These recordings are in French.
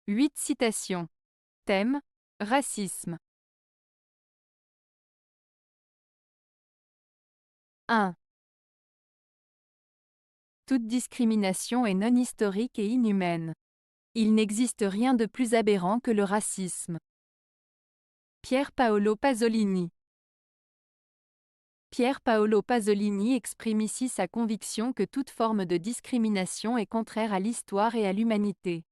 8 citations. Thème: racisme. 1. Toute discrimination est non historique et inhumaine. Il n'existe rien de plus aberrant que le racisme. Pier Paolo Pasolini. Pier Paolo Pasolini exprime ici sa conviction que toute forme de discrimination est contraire à l'histoire et à l'humanité.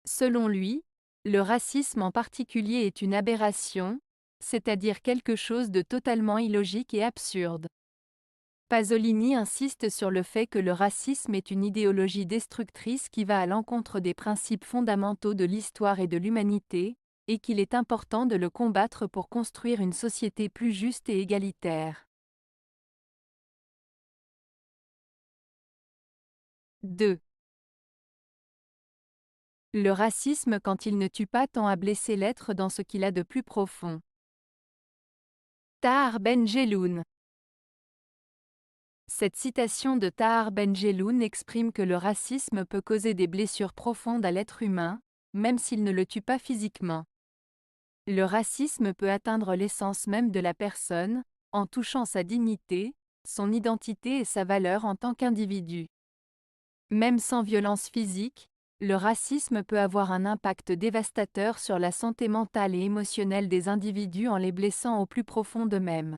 Selon lui, le racisme en particulier est une aberration, c'est-à-dire quelque chose de totalement illogique et absurde. Pasolini insiste sur le fait que le racisme est une idéologie destructrice qui va à l'encontre des principes fondamentaux de l'histoire et de l'humanité, et qu'il est important de le combattre pour construire une société plus juste et égalitaire. 2. Le racisme quand il ne tue pas tend à blesser l'être dans ce qu'il a de plus profond. Tahar Ben Jelloun. Cette citation de Tahar Ben Jelloun exprime que le racisme peut causer des blessures profondes à l'être humain, même s'il ne le tue pas physiquement. Le racisme peut atteindre l'essence même de la personne, en touchant sa dignité, son identité et sa valeur en tant qu'individu. Même sans violence physique, le racisme peut avoir un impact dévastateur sur la santé mentale et émotionnelle des individus en les blessant au plus profond d'eux-mêmes.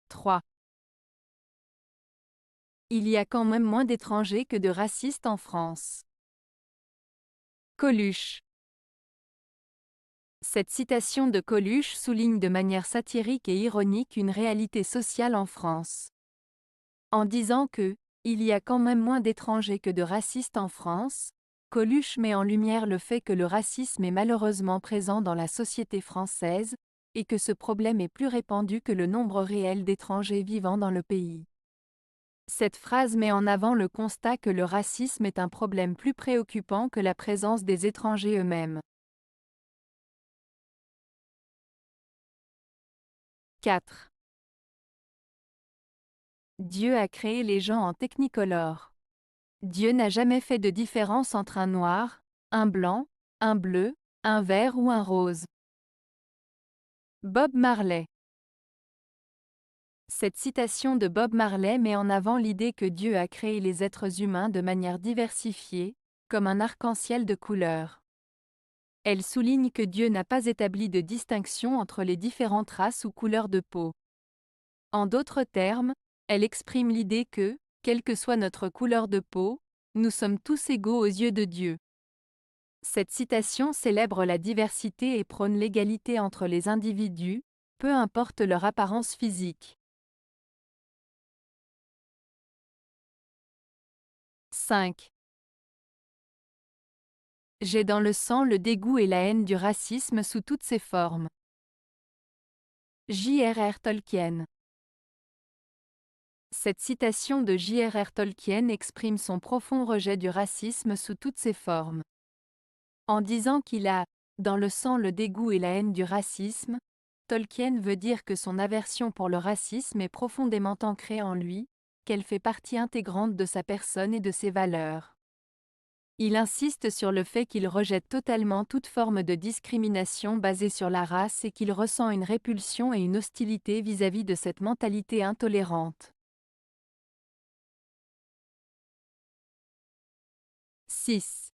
3. Il y a quand même moins d'étrangers que de racistes en France. Coluche. Cette citation de Coluche souligne de manière satirique et ironique une réalité sociale en France. En disant que « il y a quand même moins d'étrangers que de racistes en France », Coluche met en lumière le fait que le racisme est malheureusement présent dans la société française, et que ce problème est plus répandu que le nombre réel d'étrangers vivant dans le pays. Cette phrase met en avant le constat que le racisme est un problème plus préoccupant que la présence des étrangers eux-mêmes. 4. Dieu a créé les gens en technicolore. Dieu n'a jamais fait de différence entre un noir, un blanc, un bleu, un vert ou un rose. Bob Marley. Cette citation de Bob Marley met en avant l'idée que Dieu a créé les êtres humains de manière diversifiée, comme un arc-en-ciel de couleurs. Elle souligne que Dieu n'a pas établi de distinction entre les différentes races ou couleurs de peau. En d'autres termes, elle exprime l'idée que, quelle que soit notre couleur de peau, nous sommes tous égaux aux yeux de Dieu. Cette citation célèbre la diversité et prône l'égalité entre les individus, peu importe leur apparence physique. 5. J'ai dans le sang le dégoût et la haine du racisme sous toutes ses formes. J.R.R. Tolkien. Cette citation de J.R.R. Tolkien exprime son profond rejet du racisme sous toutes ses formes. En disant qu'il a, dans le sang le dégoût et la haine du racisme, Tolkien veut dire que son aversion pour le racisme est profondément ancrée en lui, qu'elle fait partie intégrante de sa personne et de ses valeurs. Il insiste sur le fait qu'il rejette totalement toute forme de discrimination basée sur la race et qu'il ressent une répulsion et une hostilité vis-à-vis de cette mentalité intolérante. 6.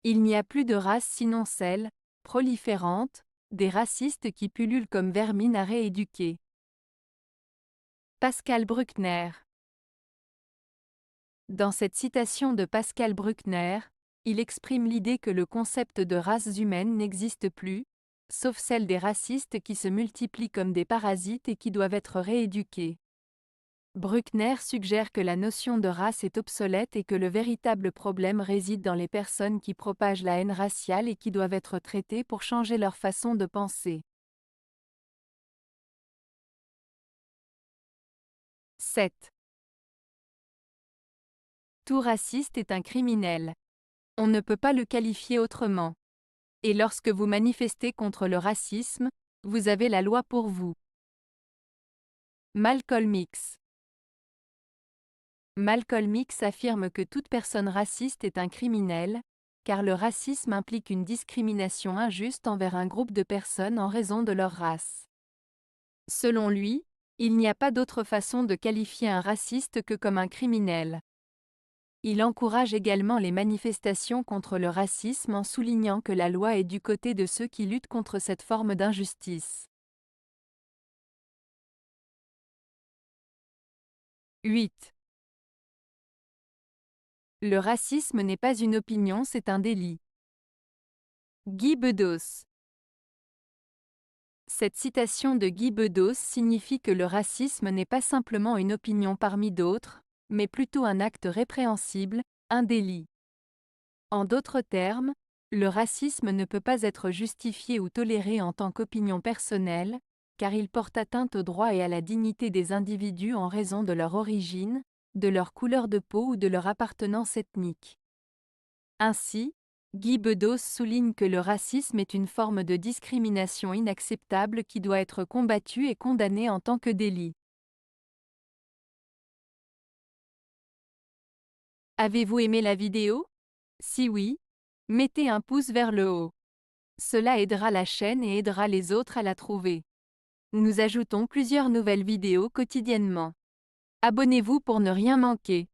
Il n'y a plus de race sinon celle, proliférante, des racistes qui pullulent comme vermine à rééduquer. Pascal Bruckner. Dans cette citation de Pascal Bruckner, il exprime l'idée que le concept de race humaine n'existe plus, sauf celle des racistes qui se multiplient comme des parasites et qui doivent être rééduqués. Bruckner suggère que la notion de race est obsolète et que le véritable problème réside dans les personnes qui propagent la haine raciale et qui doivent être traitées pour changer leur façon de penser. 7. Tout raciste est un criminel. On ne peut pas le qualifier autrement. Et lorsque vous manifestez contre le racisme, vous avez la loi pour vous. Malcolm X. Malcolm X affirme que toute personne raciste est un criminel, car le racisme implique une discrimination injuste envers un groupe de personnes en raison de leur race. Selon lui, il n'y a pas d'autre façon de qualifier un raciste que comme un criminel. Il encourage également les manifestations contre le racisme en soulignant que la loi est du côté de ceux qui luttent contre cette forme d'injustice. 8. Le racisme n'est pas une opinion, c'est un délit. Guy Bedos. Cette citation de Guy Bedos signifie que le racisme n'est pas simplement une opinion parmi d'autres, mais plutôt un acte répréhensible, un délit. En d'autres termes, le racisme ne peut pas être justifié ou toléré en tant qu'opinion personnelle, car il porte atteinte aux droits et à la dignité des individus en raison de leur origine, de leur couleur de peau ou de leur appartenance ethnique. Ainsi, Guy Bedos souligne que le racisme est une forme de discrimination inacceptable qui doit être combattue et condamnée en tant que délit. Avez-vous aimé la vidéo? Si oui, mettez un pouce vers le haut. Cela aidera la chaîne et aidera les autres à la trouver. Nous ajoutons plusieurs nouvelles vidéos quotidiennement. Abonnez-vous pour ne rien manquer.